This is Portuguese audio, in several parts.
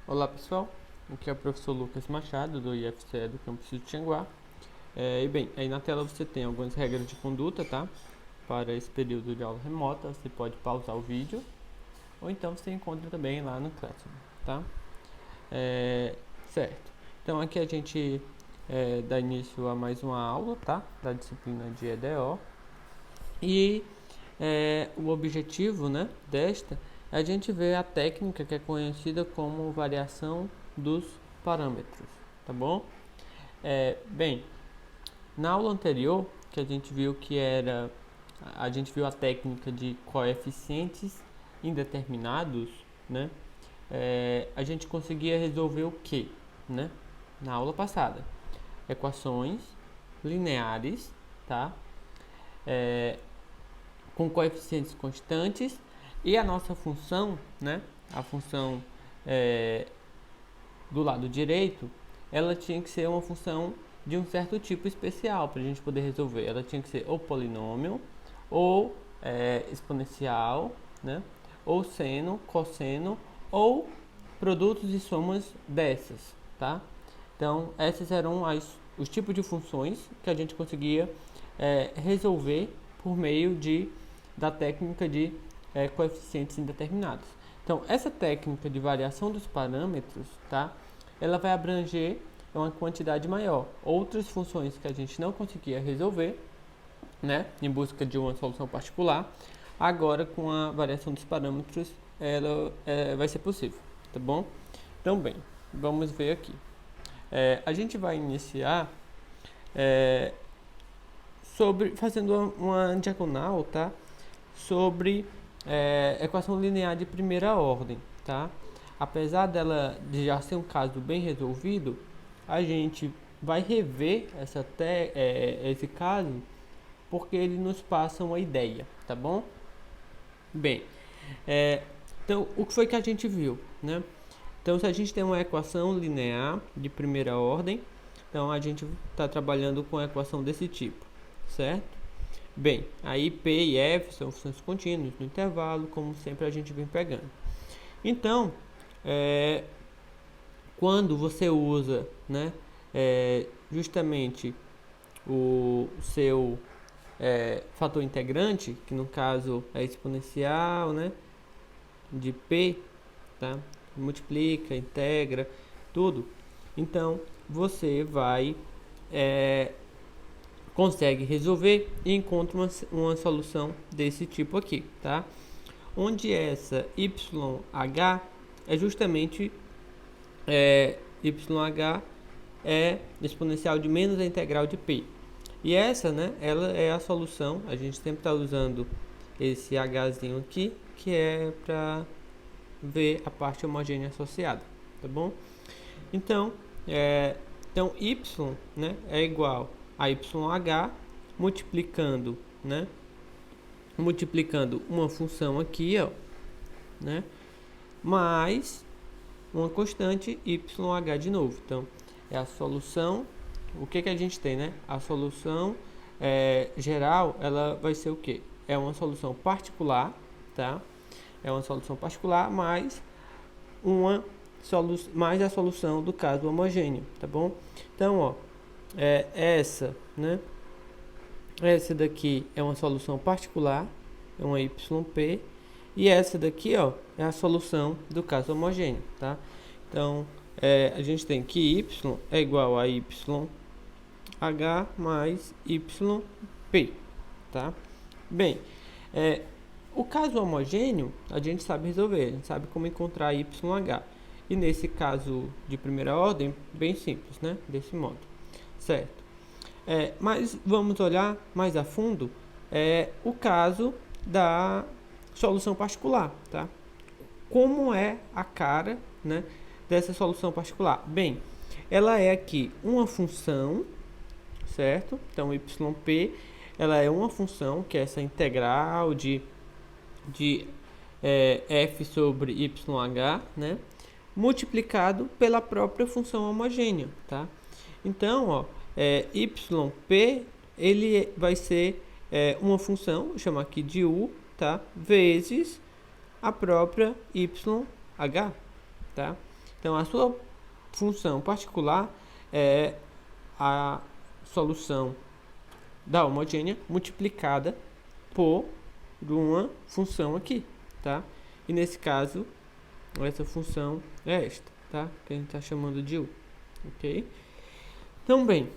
Olá pessoal, aqui é o professor Lucas Machado do IFCE do campus de Tianguá. Aí na tela você tem algumas regras de conduta, tá? Para esse período de aula remota, você pode pausar o vídeo ou então você encontra também lá no Classroom, tá? Certo. Então aqui a gente dá início a mais uma aula, tá? Da disciplina de EDO. E o objetivo, né, desta é a gente ver a técnica que é conhecida como variação dos parâmetros, tá bom? Bem, na aula anterior, que a gente viu a gente viu a técnica de coeficientes indeterminados, né? A gente conseguia resolver o que, né? Na aula passada, equações lineares, tá? Com coeficientes constantes e a nossa função, né? A função do lado direito, ela tinha que ser uma função de um certo tipo especial para a gente poder resolver. Ela tinha que ser ou polinômio, ou exponencial, né? Ou seno, cosseno, ou produtos e somas dessas, tá? Então, esses eram os tipos de funções que a gente conseguia resolver por meio da técnica de coeficientes indeterminados. Então, essa técnica de variação dos parâmetros, tá? Ela vai abranger uma quantidade maior. Outras funções que a gente não conseguia resolver, né, em busca de uma solução particular, agora com a variação dos parâmetros, ela vai ser possível, tá bom? Então, bem, vamos ver aqui. A gente vai iniciar fazendo uma diagonal, tá? Sobre equação linear de primeira ordem, tá? Apesar dela de já ser um caso bem resolvido, a gente vai rever esse caso porque ele nos passa uma ideia, tá bom? Bem, então o que foi que a gente viu, né? Então, se a gente tem uma equação linear de primeira ordem, então a gente está trabalhando com a equação desse tipo, certo? Bem, aí P e F são funções contínuas no intervalo, como sempre a gente vem pegando. Então, quando você usa, né, justamente o seu fator integrante, que no caso é exponencial, né, de P, tá? Multiplica, integra, tudo. Então, você consegue resolver e encontra uma solução desse tipo aqui, tá? Onde essa YH é justamente YH é exponencial de menos a integral de P. E essa, né, ela é a solução, a gente sempre está usando esse Hzinho aqui, que é para ver a parte homogênea associada, tá bom? Então, y, né, é igual a YH multiplicando, né, multiplicando uma função aqui, ó, né, mais uma constante YH de novo. Então, é a solução. O que a gente tem, né? A solução geral, ela vai ser o quê? É uma solução particular, tá? É uma solução particular mais mais a solução do caso homogêneo, tá bom? Então, ó, essa, né? Essa daqui é uma solução particular, é uma YP, e essa daqui, ó, é a solução do caso homogêneo, tá? Então, a gente tem que y é igual a YH mais YP, tá? Bem, o caso homogêneo, a gente sabe resolver, a gente sabe como encontrar YH. E nesse caso de primeira ordem, bem simples, né? Desse modo, certo? Mas vamos olhar mais a fundo o caso da solução particular, tá? Como é a cara, né, dessa solução particular? Bem, ela é aqui uma função, certo? Então, YP, ela é uma função, que é essa integral de f sobre YH, né? Multiplicado pela própria função homogênea, tá? Então, ó, YP, ele vai ser uma função, vou chamar aqui de U, tá? Vezes a própria YH, tá? Então, a sua função particular é a solução da homogênea multiplicada por uma função aqui, tá? E nesse caso, essa função é esta, tá? Que a gente está chamando de U, ok? Então, bem,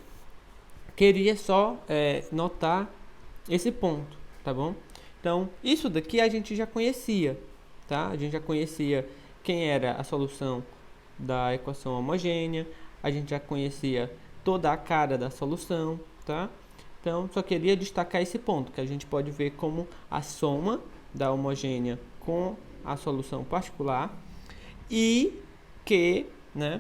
queria só notar esse ponto, tá bom? Então, isso daqui a gente já conhecia, tá? A gente já conhecia quem era a solução da equação homogênea, a gente já conhecia toda a cara da solução, tá? Então, só queria destacar esse ponto, que a gente pode ver como a soma da homogênea com a solução particular e que, né,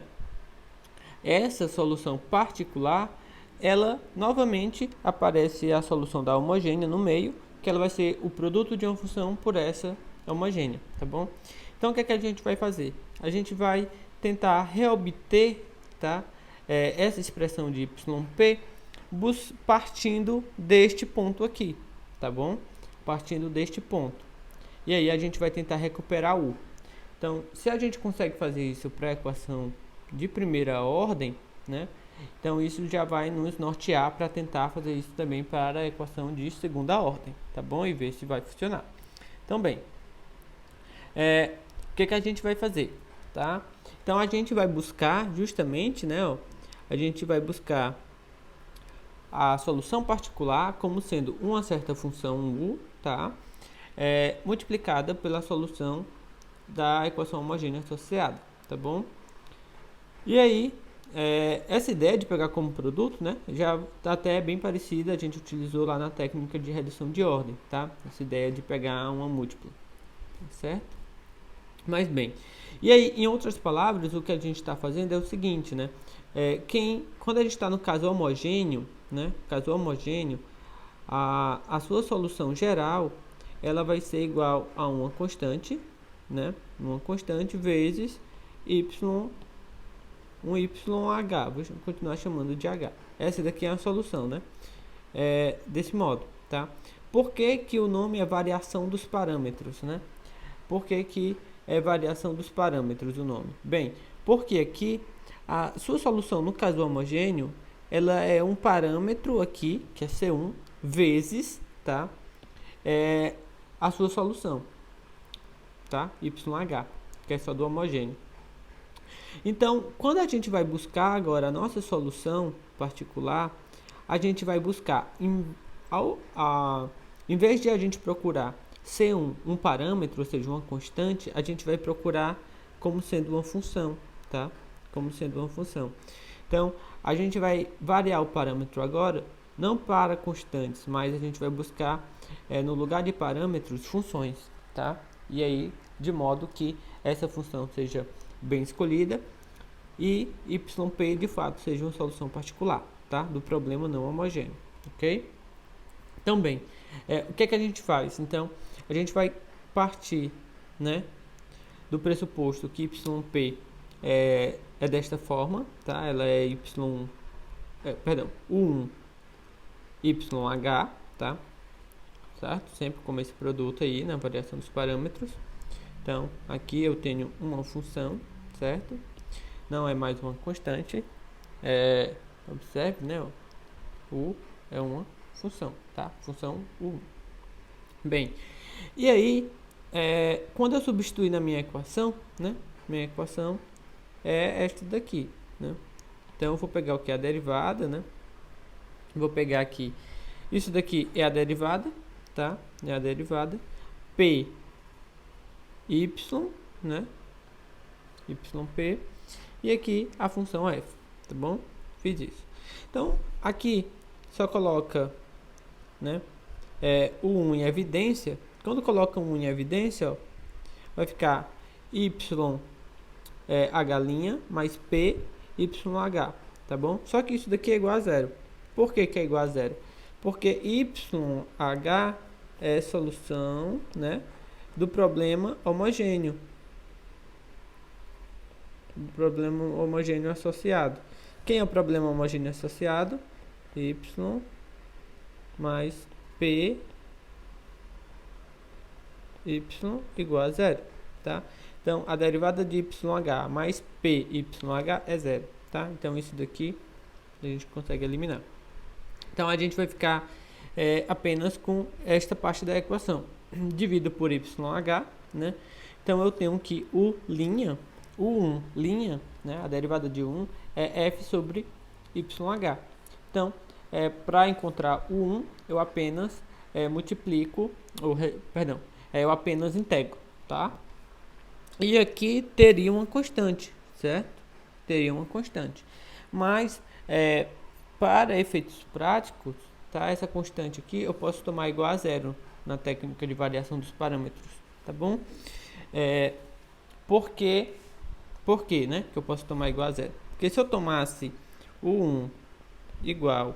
essa solução particular, ela novamente aparece a solução da homogênea no meio, que ela vai ser o produto de uma função por essa homogênea, tá bom? Então, o que é que a gente vai fazer? A gente vai tentar reobter, tá, essa expressão de yp partindo deste ponto aqui, tá bom? Partindo deste ponto. E aí a gente vai tentar recuperar U. Então, se a gente consegue fazer isso para a equação de primeira ordem, né? Então, isso já vai nos nortear para tentar fazer isso também para a equação de segunda ordem, tá bom? E ver se vai funcionar. Então, bem, o que a gente vai fazer, tá? Então, a gente vai buscar justamente, né? Ó, a gente vai buscar a solução particular como sendo uma certa função U, tá? Multiplicada pela solução da equação homogênea associada, tá bom? E aí, essa ideia de pegar como produto, né, já está até bem parecida, a gente utilizou lá na técnica de redução de ordem, tá? Essa ideia de pegar uma múltipla, certo? Mas bem, e aí, em outras palavras, o que a gente está fazendo é o seguinte, né? Quando a gente está no caso homogêneo, né? Caso homogêneo, a sua solução geral, ela vai ser igual a uma constante, né? Uma constante vezes um YH, vou continuar chamando de H. Essa daqui é a solução, né? Desse modo, tá? Por que que o nome é variação dos parâmetros, né? Por que que é variação dos parâmetros o nome? Bem, porque aqui a sua solução, no caso homogêneo, ela é um parâmetro aqui, que é C1, vezes, tá? A sua solução, tá? YH, que é só do homogêneo. Então, quando a gente vai buscar agora a nossa solução particular, a gente vai buscar, em vez de a gente procurar C1, um parâmetro, ou seja, uma constante, a gente vai procurar como sendo uma função, tá? Como sendo uma função. Então, a gente vai variar o parâmetro agora, não para constantes, mas a gente vai buscar, no lugar de parâmetros, funções, tá? E aí, de modo que essa função seja bem escolhida e yp de fato seja uma solução particular, tá? Do problema não homogêneo, ok? Então, bem, o que é que a gente faz? Então, a gente vai partir, né, do pressuposto que yp é desta forma, tá? Ela é U1 YH, tá? Certo? Sempre como esse produto aí na variação dos parâmetros. Então, aqui eu tenho uma função, certo? Não é mais uma constante. Observe, né? U é uma função, tá? Função U. Bem, e aí, quando eu substituir na minha equação, né? Minha equação é esta daqui, né? Então, eu vou pegar o que é a derivada, né? Vou pegar aqui, isso daqui é a derivada, tá? É a derivada. P, Y, né? YP. E aqui a função f, tá bom? Fiz isso. Então, aqui só coloca, né? O 1 em evidência. Quando coloca 1 em evidência, ó, vai ficar Y H' mais P YH, tá bom? Só que isso daqui é igual a zero. Por que que é igual a zero? Porque YH é solução, né, do problema homogêneo. Do problema homogêneo associado. Quem é o problema homogêneo associado? Y mais P Y igual a zero, tá? Então, a derivada de YH mais PYH é zero, tá? Então, isso daqui a gente consegue eliminar. Então, a gente vai ficar apenas com esta parte da equação. Divido por YH, né? Então, eu tenho que U1, né? A derivada de 1 é F sobre YH. Então, para encontrar o 1, eu apenas multiplico, eu apenas integro, tá? E aqui teria uma constante, certo? Teria uma constante. Mas, para efeitos práticos, tá? Essa constante aqui eu posso tomar igual a zero na técnica de variação dos parâmetros, tá bom? Por quê, né? Que eu posso tomar igual a zero? Porque se eu tomasse o 1 igual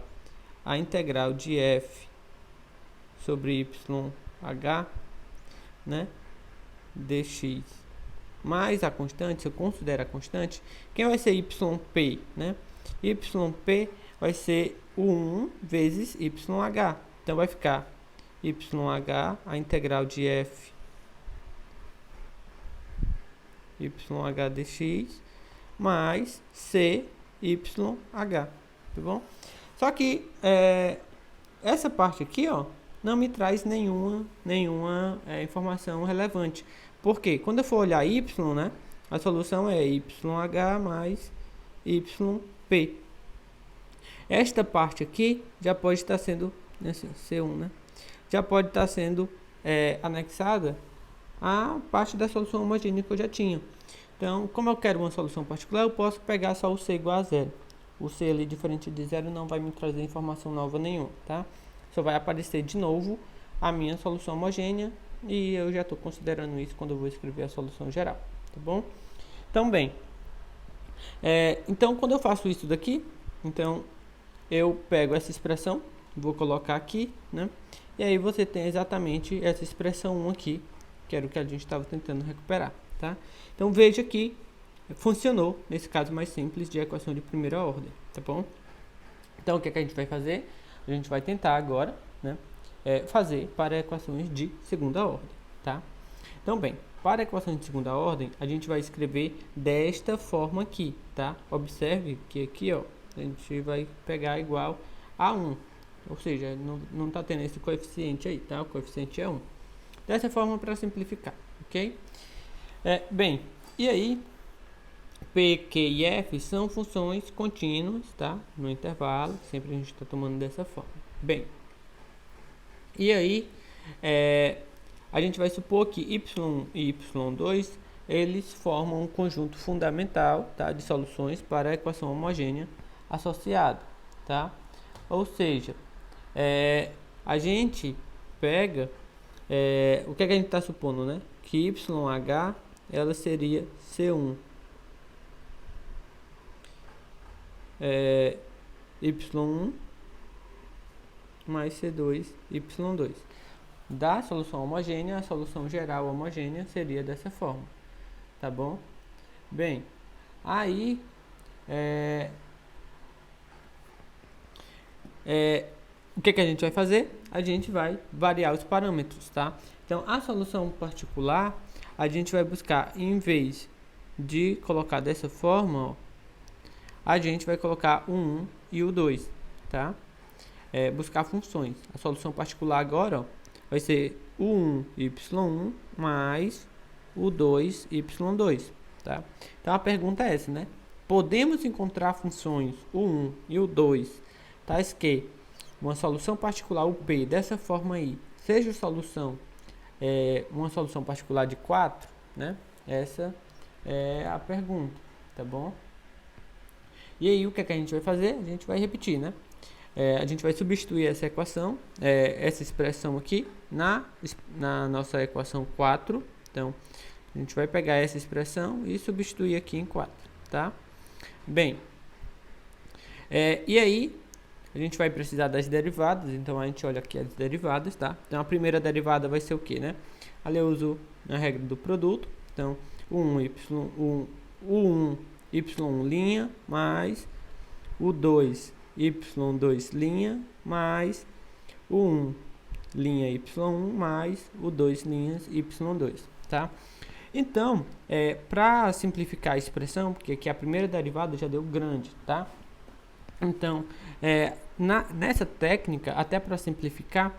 a integral de f sobre YH, né? Dx mais a constante, se eu considero a constante, quem vai ser YP, né? YP vai ser o 1 vezes YH. Então, vai ficar YH, a integral de f YH dx, mais CYH, tá bom? Só que essa parte aqui, ó, não me traz nenhuma informação relevante. Porque quando eu for olhar y, né, a solução é YH mais YP. Esta parte aqui já pode estar sendo, assim, C1, né, já pode estar sendo anexada à parte da solução homogênea que eu já tinha. Então, como eu quero uma solução particular, eu posso pegar só o C igual a zero. O C ali diferente de zero não vai me trazer informação nova nenhuma, tá? Só vai aparecer de novo a minha solução homogênea e eu já estou considerando isso quando eu vou escrever a solução geral, tá bom? Então, bem, então quando eu faço isso daqui, então eu pego essa expressão, vou colocar aqui, né? E aí você tem exatamente essa expressão 1 aqui, que era o que a gente estava tentando recuperar, tá? Então veja que funcionou nesse caso mais simples de equação de primeira ordem, tá bom? Então o que é que a gente vai fazer? A gente vai tentar agora, né, fazer para equações de segunda ordem, tá? Então, bem, para equações de segunda ordem, a gente vai escrever desta forma aqui, tá? Observe que aqui, ó, a gente vai pegar igual a 1, ou seja, não está tendo esse coeficiente aí, tá? O coeficiente é 1. Dessa forma, para simplificar, ok? Bem, e aí, P, Q e F são funções contínuas, tá? No intervalo, sempre a gente está tomando dessa forma. Bem, e aí, a gente vai supor que Y e Y2, eles formam um conjunto fundamental, tá? De soluções para a equação homogênea associada, tá? Ou seja, a gente pega, o que é que a gente está supondo, né? Que YH, ela seria C1 Y1 mais C2 Y2. Da solução homogênea, a solução geral homogênea seria dessa forma, tá bom? Bem, aí o que a gente vai fazer? A gente vai variar os parâmetros, tá? Então, a solução particular, a gente vai buscar, em vez de colocar dessa forma, ó, a gente vai colocar o 1 e o 2, tá? Buscar funções. A solução particular agora, ó, vai ser o 1 y1 mais o 2 y2, tá? Então a pergunta é essa, né? Podemos encontrar funções o 1 e o 2, tais que uma solução particular, o P, dessa forma aí, seja uma solução particular de 4, né? Essa é a pergunta, tá bom? E aí, o que é que a gente vai fazer? A gente vai repetir, né? A gente vai substituir essa equação, essa expressão aqui, na nossa equação 4. Então, a gente vai pegar essa expressão e substituir aqui em 4, tá? Bem, e aí, a gente vai precisar das derivadas, então a gente olha aqui as derivadas, tá? Então, a primeira derivada vai ser o quê, né? Ali eu uso a regra do produto, então, o 1 y1' mais o 2 y2' mais o 1' y1 mais o 2' y2, tá? Então, para simplificar a expressão, porque aqui a primeira derivada já deu grande, tá? Então, nessa técnica, até para simplificar,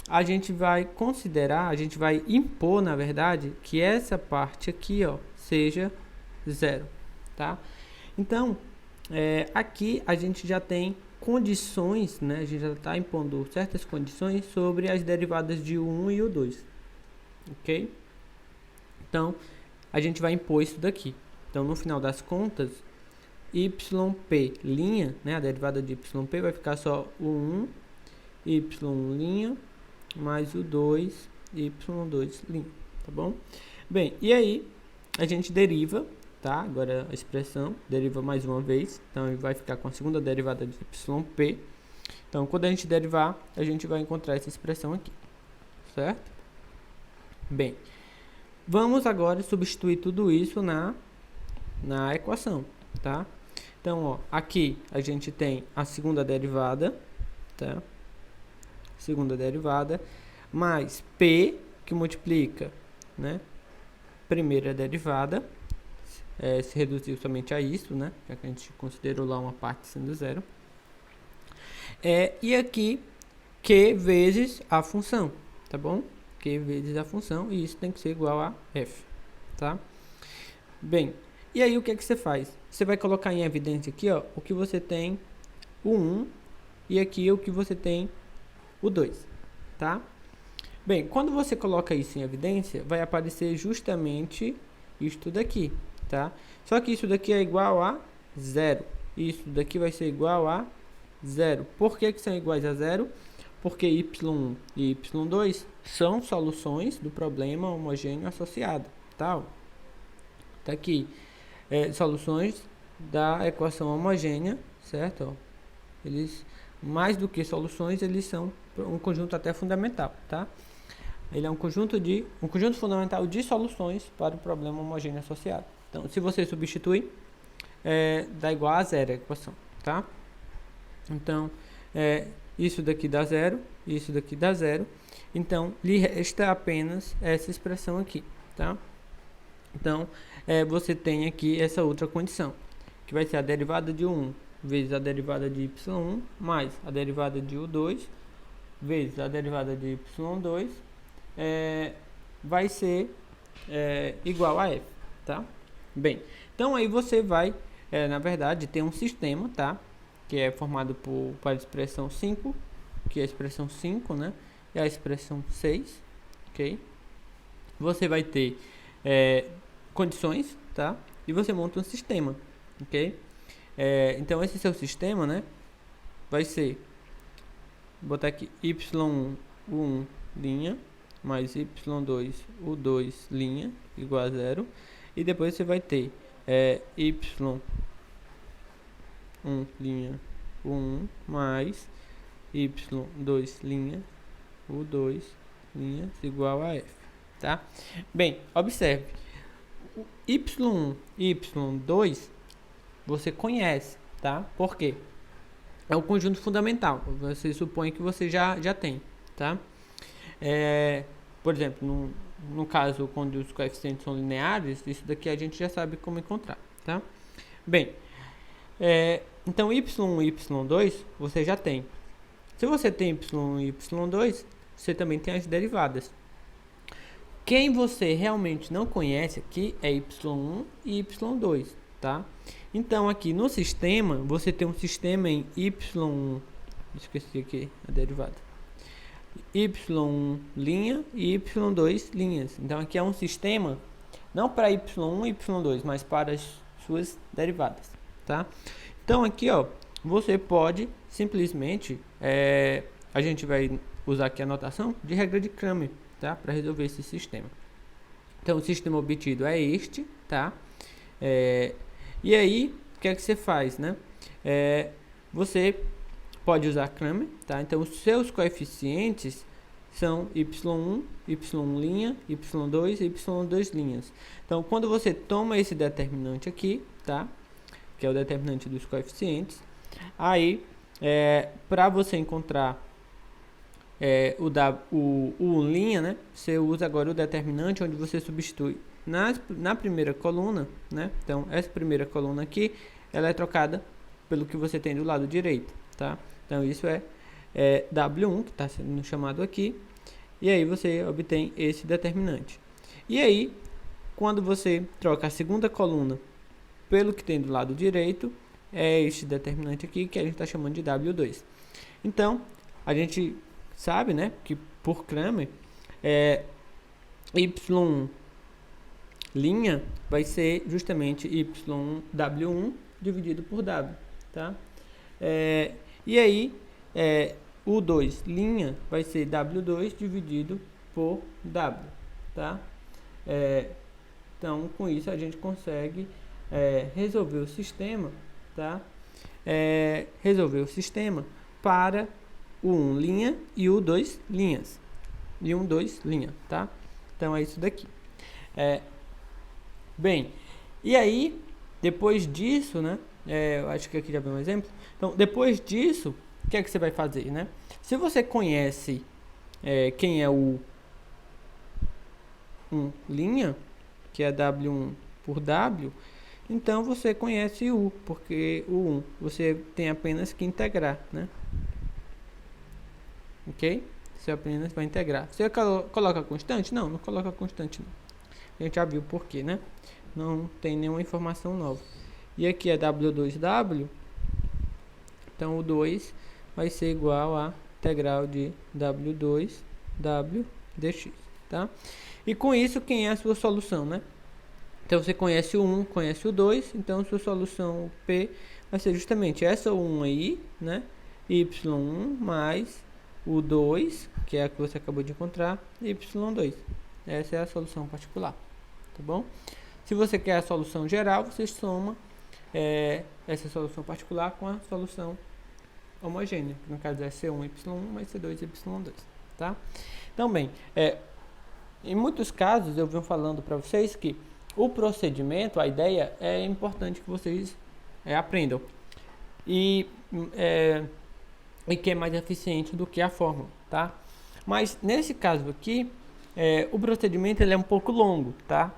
a gente vai considerar, a gente vai impor, na verdade, que essa parte aqui, ó, seja zero, tá? Então, aqui a gente já tem condições, né? A gente já está impondo certas condições sobre as derivadas de u1 e u2, ok? Então, a gente vai impor isso daqui. Então, no final das contas, yp', né, a derivada de yp vai ficar só u1, y' mais o 2, y2', tá bom? Bem, e aí a gente deriva, tá? Agora a expressão deriva mais uma vez, então vai ficar com a segunda derivada de yp. Então, quando a gente derivar, a gente vai encontrar essa expressão aqui, certo? Bem, vamos agora substituir tudo isso na equação, tá? Então, ó, aqui a gente tem a segunda derivada, tá? Segunda derivada, mais P, que multiplica, né? Primeira derivada, se reduziu somente a isso, né? Já que a gente considerou lá uma parte sendo zero. E aqui, Q vezes a função, tá bom? Q vezes a função, e isso tem que ser igual a F, tá? Bem, e aí o que é que você faz? Você vai colocar em evidência aqui, ó, o que você tem o 1 e aqui o que você tem o 2, tá? Bem, quando você coloca isso em evidência, vai aparecer justamente isto daqui, tá? Só que isso daqui é igual a zero. Isso daqui vai ser igual a zero. Por que são iguais a zero? Porque y1 e y2 são soluções do problema homogêneo associado, tá? Tá aqui. Soluções da equação homogênea, certo? Ó, eles, mais do que soluções, eles são um conjunto até fundamental, tá? Ele é um conjunto fundamental de soluções para o problema homogêneo associado. Então, se você substituir, dá igual a zero a equação, tá? Então, isso daqui dá zero, isso daqui dá zero. Então, lhe resta apenas essa expressão aqui, tá? Então, você tem aqui essa outra condição, que vai ser a derivada de 1 vezes a derivada de y1 mais a derivada de u2 vezes a derivada de y2 vai ser igual a f, tá? Bem, então aí você vai, na verdade, ter um sistema, tá? Que é formado por a expressão 5, que é a expressão 5, né? E a expressão 6, ok? Você vai ter condições, tá? E você monta um sistema, ok? Então esse seu sistema, né? Vai ser, vou botar aqui y1 u1 linha mais y2 u2 linha igual a zero, e depois você vai ter y1 linha u1 mais y2 linha u2 linha igual a f, tá? Bem, observe, o y1 e y2 você conhece, tá? Por quê? É um conjunto fundamental, você supõe que você já tem, tá? Por exemplo, no caso, quando os coeficientes são lineares, isso daqui a gente já sabe como encontrar, tá? Bem, então y1 e y2 você já tem. Se você tem y1 e y2, você também tem as derivadas. Quem você realmente não conhece aqui é y1 e y2, tá? Então aqui no sistema, você tem um sistema em y1, esqueci aqui a derivada, y1 linha e y2 linhas. Então aqui é um sistema não para y1 e y2, mas para as suas derivadas, tá? Então aqui, ó, você pode simplesmente, a gente vai usar aqui a notação de regra de Cramer, tá? Para resolver esse sistema. Então o sistema obtido é este, tá? E aí, o que é que você faz, né? Você pode usar Cramer, tá? Então, os seus coeficientes são y1, y' y2 e y2 linhas. Então, quando você toma esse determinante aqui, tá? Que é o determinante dos coeficientes, aí, para você encontrar o u', né? Você usa agora o determinante onde você substitui na primeira coluna, né? Então, essa primeira coluna aqui, ela é trocada pelo que você tem do lado direito, tá? Então, isso é W1, que está sendo chamado aqui, e aí você obtém esse determinante. E aí, quando você troca a segunda coluna pelo que tem do lado direito, é este determinante aqui que a gente está chamando de W2. Então, a gente sabe, né, que por Cramer, Y linha vai ser justamente W1 dividido por W, tá? E aí, o 2 linha vai ser W2 dividido por W, tá? Então, com isso a gente consegue resolver o sistema, tá? Resolver o sistema para o 1 linha e o 2 linhas. E 1, 2 linha, tá? Então, é isso daqui. Bem, e aí, depois disso, né? Eu acho que aqui já vem um exemplo. Então, depois disso, o que é que você vai fazer, né? Se você conhece quem é o 1 linha, que é W1 por W, então você conhece o U, porque o 1 você tem apenas que integrar, né? Ok? Você apenas vai integrar. Você coloca constante? Não, não coloca constante não. A gente já viu por quê, né? Não tem nenhuma informação nova. E aqui é W2W, então o 2 vai ser igual a integral de W2W dx, tá? E com isso, quem é a sua solução, né? Então você conhece o 1, conhece o 2, então sua solução P vai ser justamente essa 1 aí, né? Y1 mais o 2, que é a que você acabou de encontrar, Y2. Essa é a solução particular, tá bom? Se você quer a solução geral, você soma essa solução particular com a solução homogênea, que no caso é C1, Y1 mais C2, Y2, tá? Então, bem, em muitos casos eu venho falando para vocês que o procedimento, a ideia, é importante que vocês aprendam. E que é mais eficiente do que a fórmula, tá? Mas nesse caso aqui, o procedimento ele é um pouco longo, tá?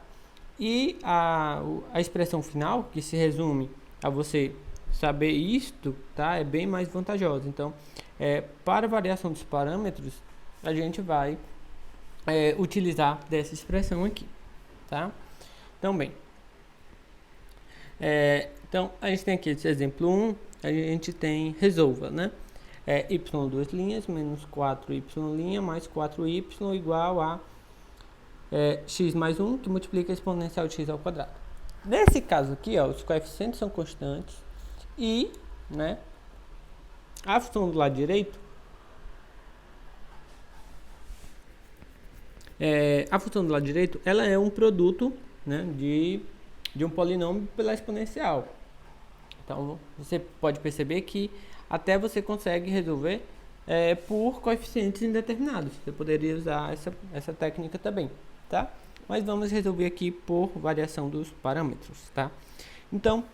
E a expressão final, que se resume a você saber isto, tá? É bem mais vantajosa. Então, para a variação dos parâmetros, a gente vai utilizar dessa expressão aqui, tá? Então, bem, então a gente tem aqui esse exemplo 1, a gente tem resolva, né? Y duas linhas menos 4y' mais 4y igual a x mais 1, que multiplica a exponencial de x ao quadrado. Nesse caso aqui, ó, os coeficientes são constantes e, né, a função do lado direito, ela é um produto, né, de um polinômio pela exponencial. Então, você pode perceber que até você consegue resolver por coeficientes indeterminados. Você poderia usar essa técnica também, tá? Mas vamos resolver aqui por variação dos parâmetros, tá? Então,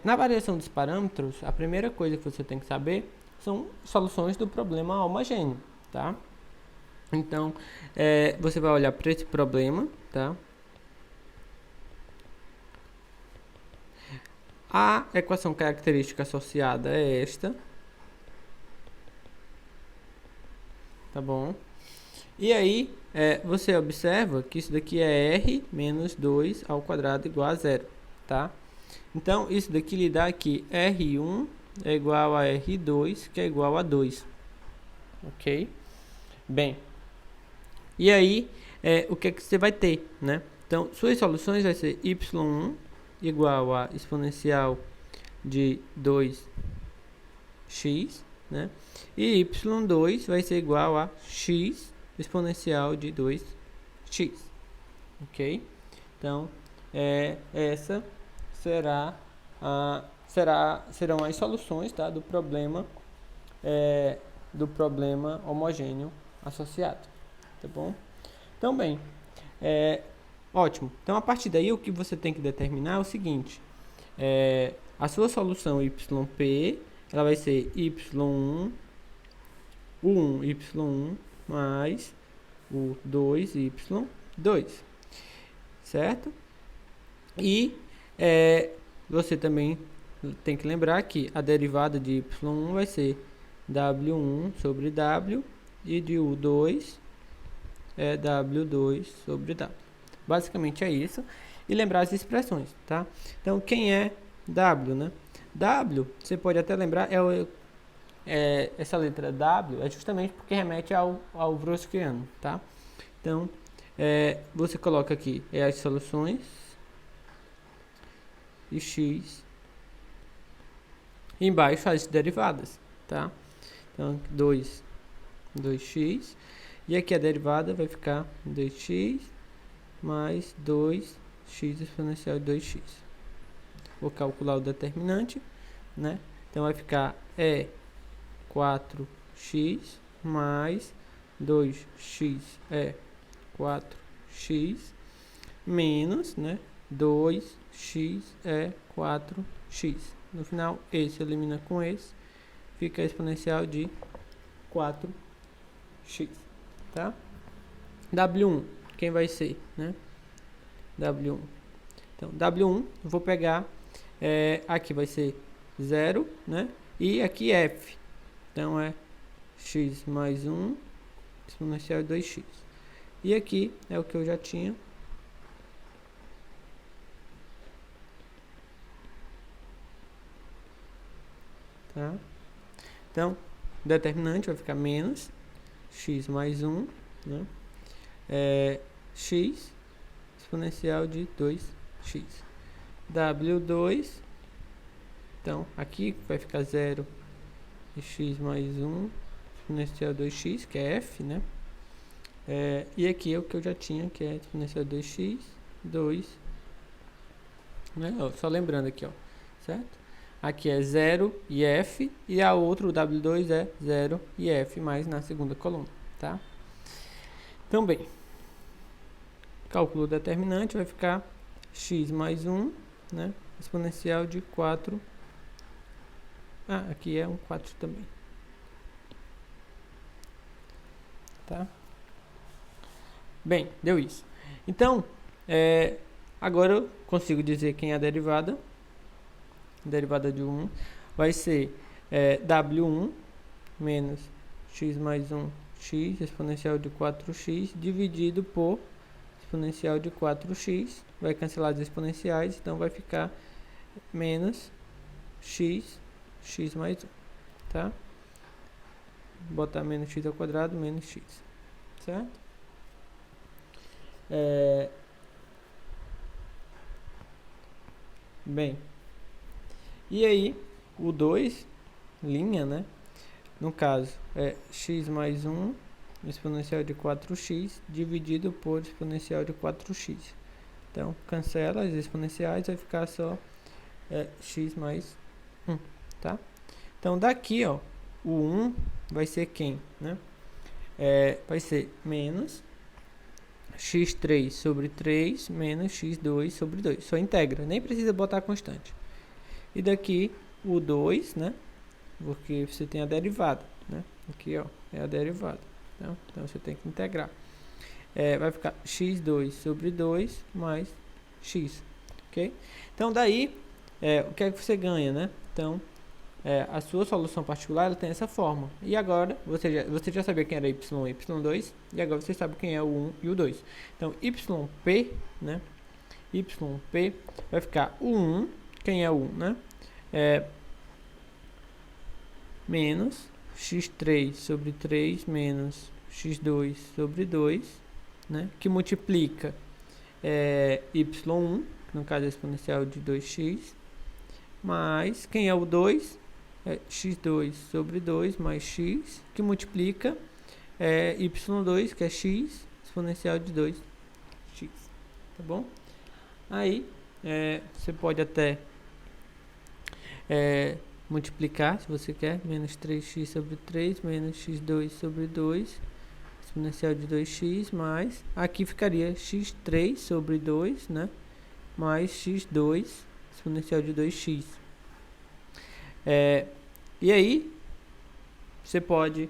na variação dos parâmetros, a primeira coisa que você tem que saber são soluções do problema homogêneo, tá? Então, você vai olhar para esse problema, tá? A equação característica associada é esta, tá bom? E aí, você observa que isso daqui é R menos 2 ao quadrado igual a 0, tá? Então, isso daqui lhe dá aqui R1 é igual a R2, que é igual a 2, ok? Bem, e aí, o que é que você vai ter, né? Então, suas soluções vai ser Y1 igual a exponencial de 2x, né? E y2 vai ser igual a x exponencial de 2x, ok? Então, essa serão as soluções, tá, do problema homogêneo associado, tá bom? Então, bem, ótimo. Então, a partir daí, o que você tem que determinar é o seguinte. A sua solução YP, ela vai ser Y1, o 1, Y1, mais o 2, Y2. certo? E você também tem que lembrar que a derivada de y1 vai ser w1 sobre w e de u2 é w2 sobre w. Basicamente é isso. E lembrar as expressões, tá? Então, quem é w, né? W, você pode até lembrar, essa letra W é justamente porque remete ao Wroskiano, tá? Então, você coloca aqui as soluções e x, e embaixo as derivadas, tá? Então, 2x, e aqui a derivada vai ficar 2x mais 2x exponencial de 2x. Vou calcular o determinante, né? Então, vai ficar 4x mais 2x é 4x menos, né, 2x é 4x. No final, esse elimina com esse, fica a exponencial de 4x, tá? W1, quem vai ser, né? W1. Então, W1, eu vou pegar, aqui vai ser 0, né? E aqui f. Então, é x mais 1 exponencial de 2x. E aqui é o que eu já tinha. Tá? Então, determinante vai ficar menos x mais 1, né? X exponencial de 2x. W2, então aqui vai ficar 0 e x mais 1 exponencial de 2x, que é f, né? E aqui é o que eu já tinha, que é exponencial de 2x, 2, né? Só lembrando aqui, ó, certo? Aqui é 0 e f, e a outra, o W2, é 0 e f, mais na segunda coluna, tá? Então, bem, cálculo determinante vai ficar x mais 1, né? Exponencial de 4. Aqui é um 4 também. Tá? Bem, deu isso. Então, agora eu consigo dizer quem é a derivada. A derivada de 1 vai ser W1 menos x mais 1 x exponencial de 4x dividido por exponencial de 4x. Vai cancelar as exponenciais, então vai ficar menos x mais 1. Tá? Botar menos x ao quadrado menos x. Certo? Bem, e aí o 2, linha, né? No caso, é x mais 1 exponencial de 4x dividido por exponencial de 4x. Então, cancela as exponenciais, vai ficar só x mais 1, tá? Então, daqui, ó, o 1 vai ser quem, né? Vai ser menos x3 sobre 3 menos x2 sobre 2. Só integra, nem precisa botar constante. E daqui o 2, né? Porque você tem a derivada, né? Aqui, ó, é a derivada. Então você tem que integrar. Vai ficar x2 sobre 2 mais x, ok? Então daí, o que é que você ganha, né? Então, a sua solução particular ela tem essa forma. E agora, você já sabia quem era y1 e y2, e agora você sabe quem é o 1 e o 2. Então, yp, né? Yp vai ficar o 1, quem é o 1, né? Menos x3 sobre 3 menos x2 sobre 2, né? Que multiplica y1, no caso é exponencial de 2x, mais, quem é o 2? X2 sobre 2 mais x, que multiplica y2, que é x, exponencial de 2x, tá bom? Aí, você pode até multiplicar, se você quer, menos 3x sobre 3, menos x2 sobre 2, exponencial de 2x, mais, aqui ficaria x3 sobre 2, né? Mais x2, exponencial de 2x. E aí, você pode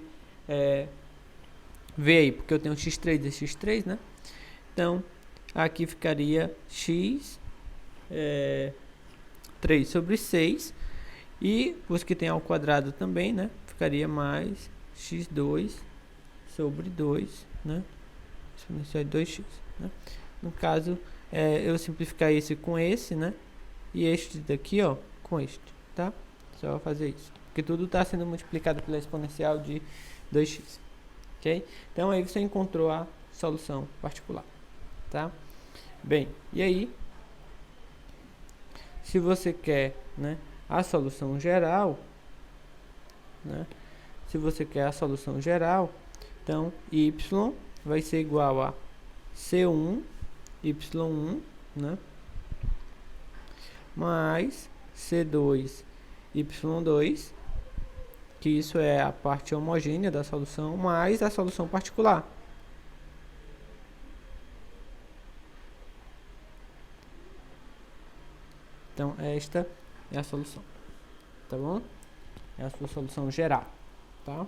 ver aí, porque eu tenho x3 e x3, né? Então, aqui ficaria x 3 sobre 6. E os que tem ao quadrado também, né? Ficaria mais x2 sobre 2, né? Exponencial de 2x, né? No caso, eu simplificar esse com esse, né? E este daqui, ó, com este, tá? Só fazer isso. Porque tudo está sendo multiplicado pela exponencial de 2x, ok? Então, aí você encontrou a solução particular, tá? Bem, e aí, se você quer, né, a solução geral, né? Se você quer a solução geral, então y vai ser igual a C1, y1, né? Mais C2, y2, que isso é a parte homogênea da solução, mais a solução particular. Então, esta é a solução, tá bom? É a sua solução geral, tá?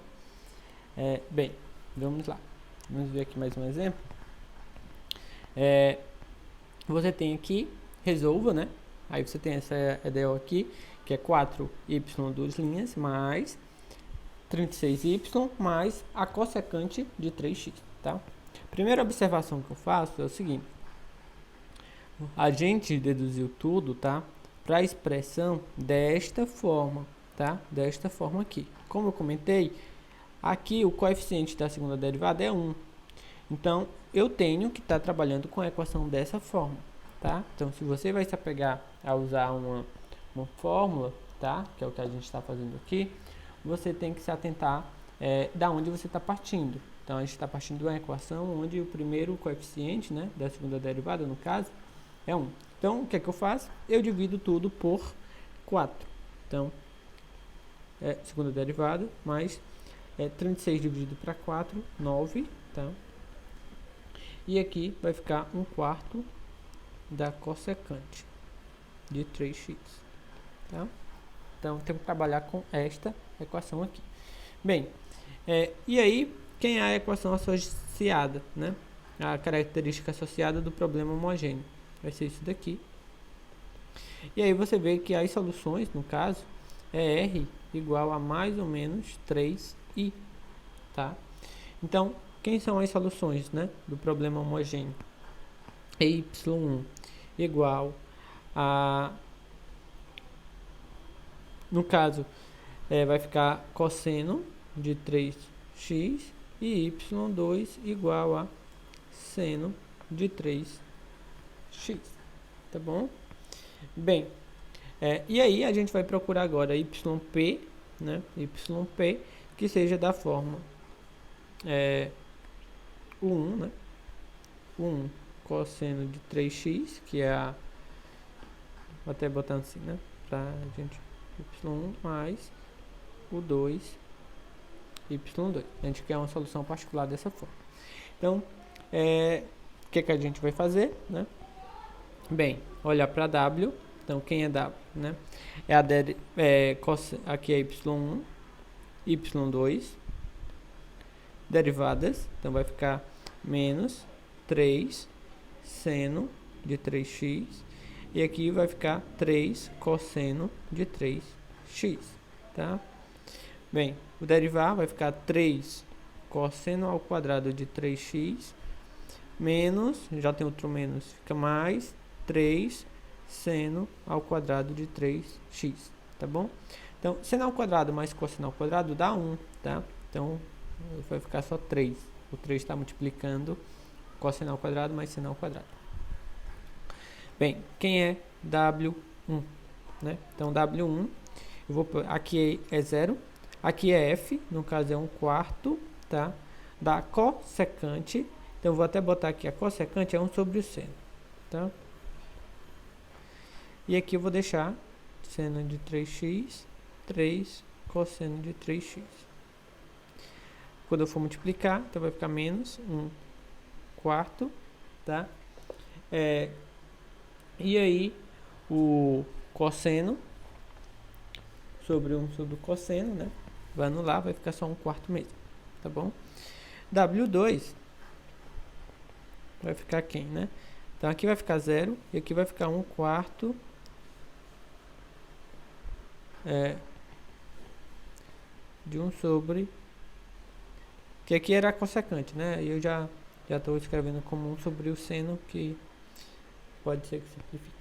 Bem, vamos lá. Vamos ver aqui mais um exemplo. Você tem aqui, resolva, né? Aí você tem essa EDO aqui, que é 4y duas linhas, mais 36y, mais a cossecante de 3x, tá? Primeira observação que eu faço é o seguinte. A gente deduziu tudo, tá? Para a expressão desta forma, tá? Desta forma aqui. Como eu comentei, aqui o coeficiente da segunda derivada é 1. Então, eu tenho que estar trabalhando com a equação dessa forma, tá? Então, se você vai se apegar a usar uma fórmula, tá? Que é o que a gente está fazendo aqui, você tem que se atentar da onde você está partindo. Então, a gente está partindo de uma equação onde o primeiro coeficiente, né, da segunda derivada, no caso, é 1. Então, o que é que eu faço? Eu divido tudo por 4. Então, segunda derivada, mais 36 dividido para 4, 9, tá? E aqui vai ficar 1/4 da cossecante de 3x, tá? Então, temos que trabalhar com esta equação aqui. Bem, e aí, quem é a equação associada, né? A característica associada do problema homogêneo. Vai ser isso daqui. E aí você vê que as soluções, no caso, é R igual a mais ou menos 3i, tá? Então, quem são as soluções, né, do problema homogêneo? y1 igual a... No caso, vai ficar cosseno de 3x e y2 igual a seno de 3x, tá bom? Bem, e aí a gente vai procurar agora yp, né? Yp que seja da forma o1, né? 1 cosseno de 3x, que é a... Vou até botar assim, né? Pra gente... y1 mais o 2 y2. A gente quer uma solução particular dessa forma. Então, o que a gente vai fazer, né? Bem, olhar para W. Então, quem é W, né? Aqui é y1, y2, derivadas. Então, vai ficar menos 3 seno de 3x. E aqui vai ficar 3 cosseno de 3x, tá? Bem, o derivar vai ficar 3 cosseno ao quadrado de 3x, menos, já tem outro menos, fica mais 3 seno ao quadrado de 3x, tá bom? Então, seno ao quadrado mais cosseno ao quadrado dá 1, tá? Então, vai ficar só 3. O 3 está multiplicando cosseno ao quadrado mais seno ao quadrado. Bem, quem é W1, né? Então, W1, aqui é 0, aqui é F, no caso é 1/4, tá? Da cossecante. Então, eu vou até botar aqui a cossecante é 1 sobre o seno, tá? E aqui eu vou deixar seno de 3x, 3 cosseno de 3x. Quando eu for multiplicar, então vai ficar menos 1/4, tá? E aí, o cosseno sobre 1 sobre o cosseno, né? Vai anular, vai ficar só 1/4 mesmo, tá bom? W2 vai ficar quem, né? Então aqui vai ficar 0 e aqui vai ficar 1/4 de 1 sobre... Que aqui era a cossecante, né? E eu já estou escrevendo como 1 sobre o seno, que pode ser que simplifique.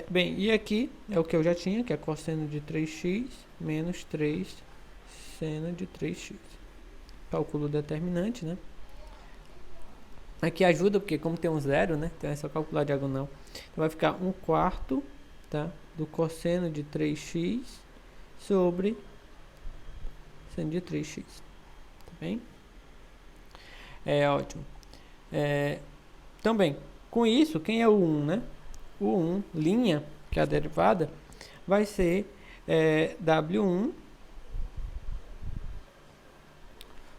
Bem, e aqui é o que eu já tinha, que é cosseno de 3x menos 3 seno de 3x. Cálculo determinante, né? Aqui ajuda, porque como tem um 0, né? Então é só calcular a diagonal. Então vai ficar 1/4, tá? Do cosseno de 3x sobre seno de 3x. Tá bem? Ótimo. Também, com isso, quem é o 1, né? O 1, linha, que é a derivada, vai ser W1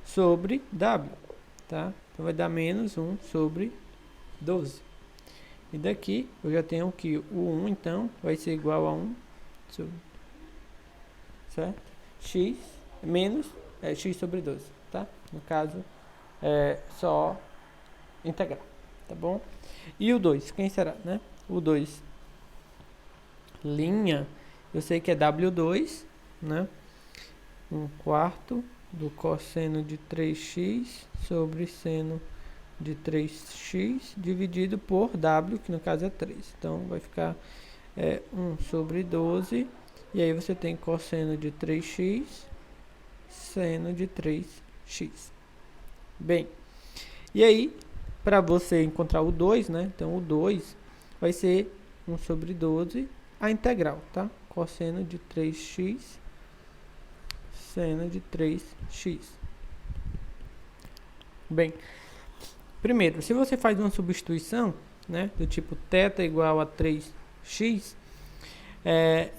sobre W, tá? Então vai dar menos 1 sobre 12. E daqui eu já tenho que o 1, então, vai ser igual a 1 sobre, certo? X menos x sobre 12, tá? No caso, só integrar, tá bom? E o 2, quem será, né? O 2, linha, eu sei que é W2, né? 1/4 do cosseno de 3x sobre seno de 3x dividido por W, que no caso é 3. Então, vai ficar 1 sobre 12. E aí você tem cosseno de 3x, seno de 3x. Bem, e aí, para você encontrar o 2, né? Então, o 2 vai ser 1 sobre 12, a integral, tá? Cosseno de 3x, seno de 3x. Bem, primeiro, se você faz uma substituição, né? Do tipo θ igual a 3x,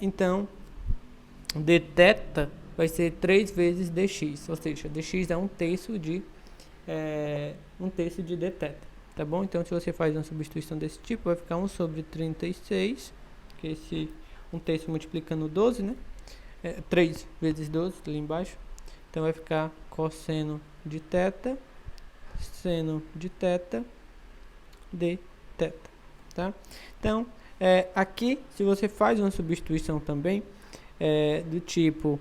então, dθ vai ser 3 vezes dx, ou seja, dx é 1/3 de 1/3 de dθ, tá bom? Então, se você faz uma substituição desse tipo, vai ficar 1 sobre 36, que é esse 1/3 multiplicando 12, né? 3 vezes 12, ali embaixo. Então, vai ficar cosseno de θ, seno de θ, dθ, tá? Então, aqui, se você faz uma substituição também, do tipo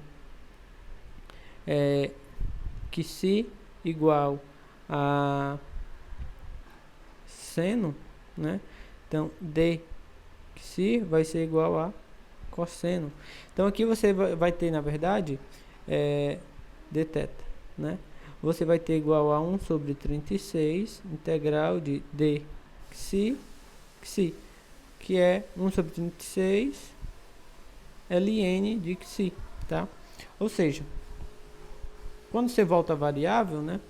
que se igual a seno, né? Então, d que se vai ser igual a cosseno. Então, aqui você vai ter, na verdade, dθ, né? Você vai ter igual a 1 sobre 36, integral de d que se, que é 1 sobre 36 ln de que, tá? Ou seja, quando você volta a variável, né?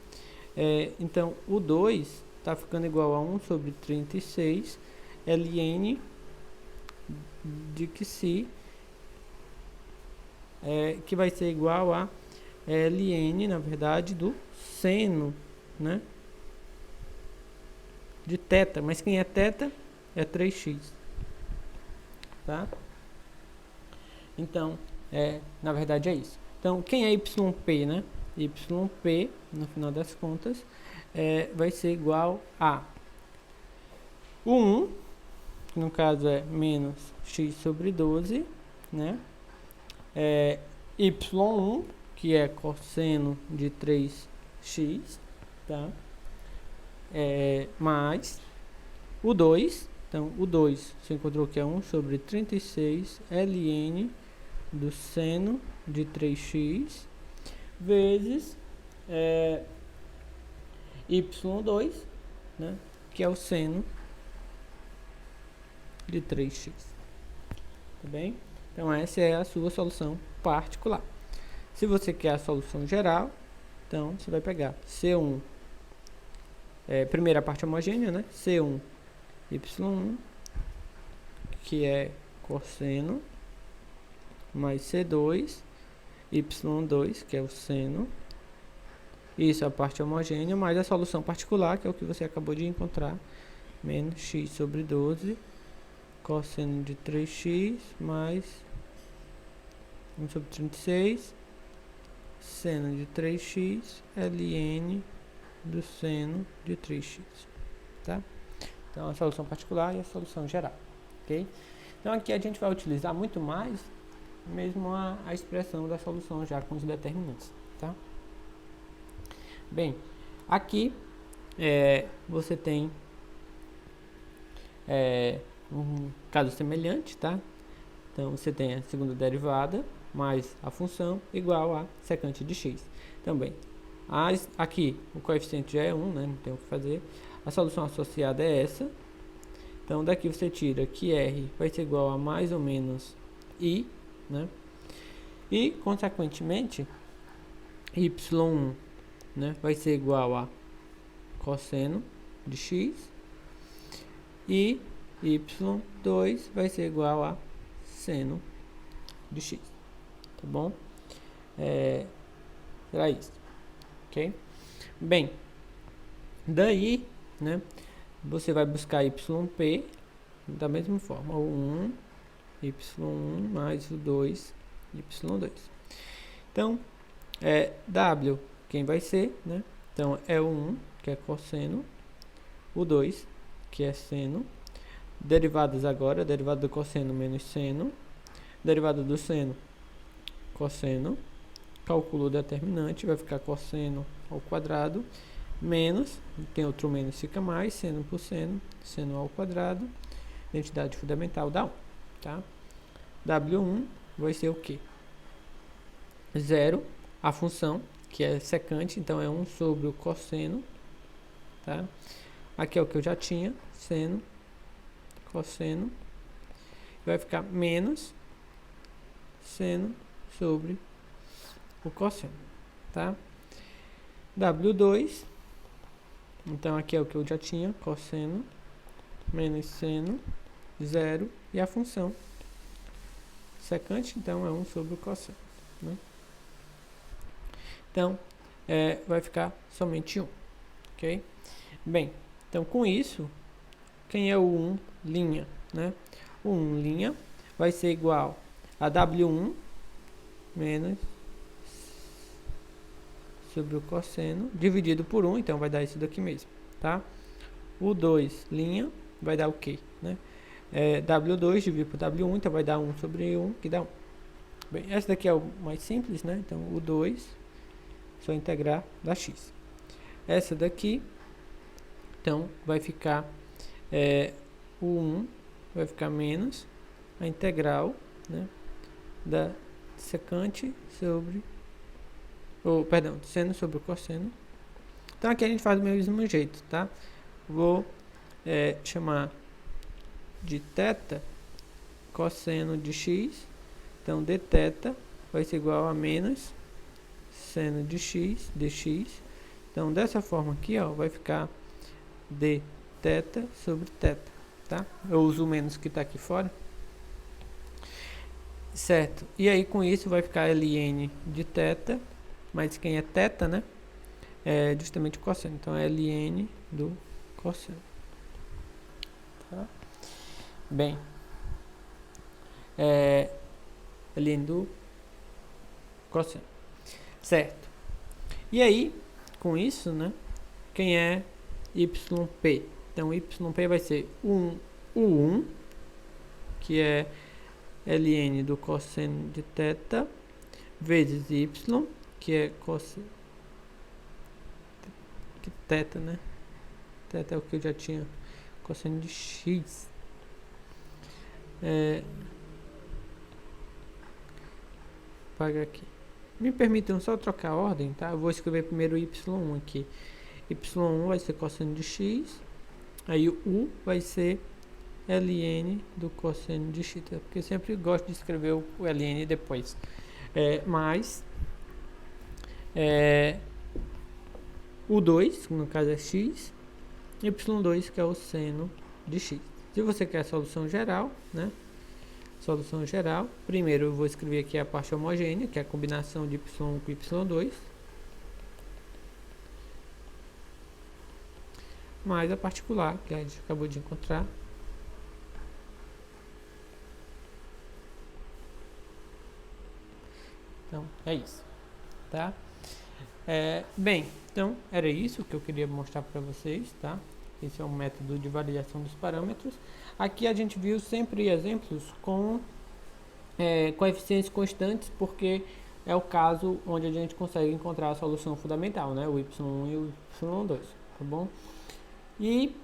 Então, o 2 está ficando igual a 1 sobre 36 ln de que que vai ser igual a ln, na verdade, do seno, né? De θ, mas quem é θ é 3x, tá? Então, na verdade é isso. Então, quem é YP, né? YP, no final das contas, vai ser igual a o 1, que no caso é menos x sobre 12, né? Y1, que é cosseno de 3x, tá? Mais o 2, então o 2 você encontrou que é 1 sobre 36 ln do seno de 3x vezes y2, né, que é o seno de 3x. Tá bem? Então essa é a sua solução particular. Se você quer a solução geral, então você vai pegar C1, primeira parte homogênea, né? C1 y1, que é cosseno, mais C2 y2, que é o seno. Isso é a parte homogênea, mais a solução particular, que é o que você acabou de encontrar, menos x sobre 12, cosseno de 3x, mais 1 sobre 36, seno de 3x, ln do seno de 3x, tá? Então, a solução particular e a solução geral, ok? Então, aqui a gente vai utilizar muito mais mesmo a expressão da solução já com os determinantes, tá? Bem, aqui você tem um caso semelhante, tá? Então, você tem a segunda derivada mais a função igual a secante de x. Também, aqui o coeficiente já é 1, né? Não tem o que fazer. A solução associada é essa. Então, daqui você tira que r vai ser igual a mais ou menos i, né? E, consequentemente, y1, né, vai ser igual a cosseno de x e y2 vai ser igual a seno de x, tá bom? Será isso, ok? Bem, daí, né, você vai buscar yp da mesma forma, o 1, y1 mais o 2, y2. Então, w, quem vai ser, né? Então, é o 1, que é cosseno, o 2, que é seno, derivadas agora, derivada do cosseno menos seno, derivada do seno, cosseno, calculo o determinante, vai ficar cosseno ao quadrado, menos, tem outro menos, fica mais, seno por seno ao quadrado, identidade fundamental dá 1, tá? W1 vai ser o quê? 0, a função, que é secante, então é 1 sobre o cosseno, tá? Aqui é o que eu já tinha, seno, cosseno, vai ficar menos seno sobre o cosseno, tá? W2, então aqui é o que eu já tinha, cosseno, menos seno, 0, e a função secante, então é 1 sobre o cosseno, né? Então, vai ficar somente 1, ok? Bem, então com isso, quem é o 1 linha, né? O 1 linha vai ser igual a W1 menos sobre o cosseno dividido por 1, então vai dar isso daqui mesmo, tá? O 2 linha vai dar o quê, né? W2 dividido por W1, então vai dar 1 sobre 1, que dá 1. Bem, essa daqui é o mais simples, né? Então, o 2, só integrar da x. Essa daqui, então, vai ficar, o 1 vai ficar menos a integral, né, da secante sobre, perdão, seno sobre o cosseno. Então, aqui a gente faz do mesmo jeito, tá? Vou chamar de θ cosseno de x. Então, dθ vai ser igual a menos seno de x, dx. Então, dessa forma aqui, ó, vai ficar dθ sobre θ, tá? Eu uso o menos que está aqui fora. Certo. E aí, com isso, vai ficar ln de θ, mas quem é θ, né? É justamente o cosseno. Então, é ln do cosseno. Tá? Bem, ln do cosseno. Certo. E aí, com isso, né? Quem é yp? Então, yp vai ser o 1, que é ln do cosseno de θ, vezes y, que é cosseno de θ, né? Θ é o que eu já tinha, cosseno de x. Paga aqui. Me permitam só trocar a ordem, tá? Eu vou escrever primeiro y1 aqui. y1 vai ser cosseno de x. Aí o u vai ser ln do cosseno de x, tá? Porque eu sempre gosto de escrever o ln depois. Mais o 2, que no caso é x, y2, que é o seno de x. Se você quer a solução geral, né? Solução geral, primeiro eu vou escrever aqui a parte homogênea, que é a combinação de y1 com y2, mais a particular, que a gente acabou de encontrar. Então, é isso, tá? Bem, então, era isso que eu queria mostrar para vocês, tá? Esse é um método de variação dos parâmetros. Aqui a gente viu sempre exemplos com coeficientes constantes, porque é o caso onde a gente consegue encontrar a solução fundamental, né? O y1 e o y2, tá bom? E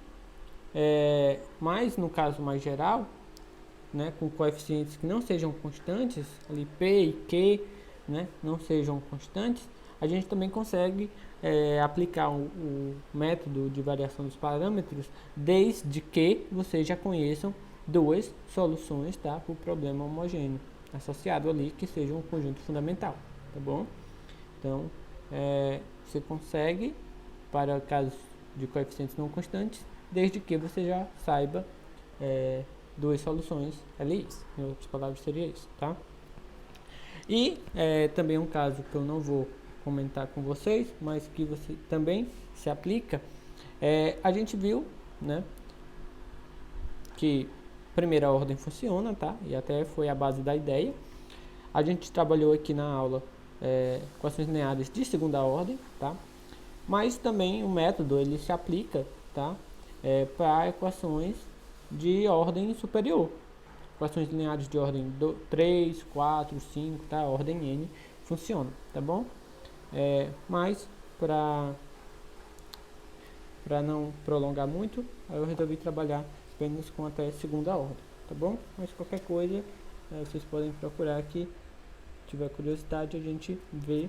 mas no caso mais geral, né, com coeficientes que não sejam constantes, ali P e Q, né, não sejam constantes, a gente também consegue aplicar o método de variação dos parâmetros, desde que vocês já conheçam duas soluções, tá, para o problema homogêneo associado ali, que seja um conjunto fundamental, tá bom? Então, você consegue para casos de coeficientes não constantes, desde que você já saiba duas soluções LIs, em outras palavras seria isso, tá? E também um caso que eu não vou comentar com vocês, mas que você também se aplica, a gente viu, né, que primeira ordem funciona, tá? E até foi a base da ideia. A gente trabalhou aqui na aula equações lineares de segunda ordem, tá? Mas também o método ele se aplica, tá? Para equações de ordem superior. Equações lineares de ordem 3, 4, 5, tá? Ordem N funciona, tá bom? Mas para não prolongar muito, eu resolvi trabalhar apenas com até segunda ordem, tá bom? Mas qualquer coisa, vocês podem procurar aqui. Se tiver curiosidade, a gente vê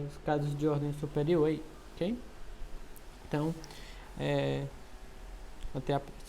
os casos de ordem superior aí, ok? Então, até a próxima.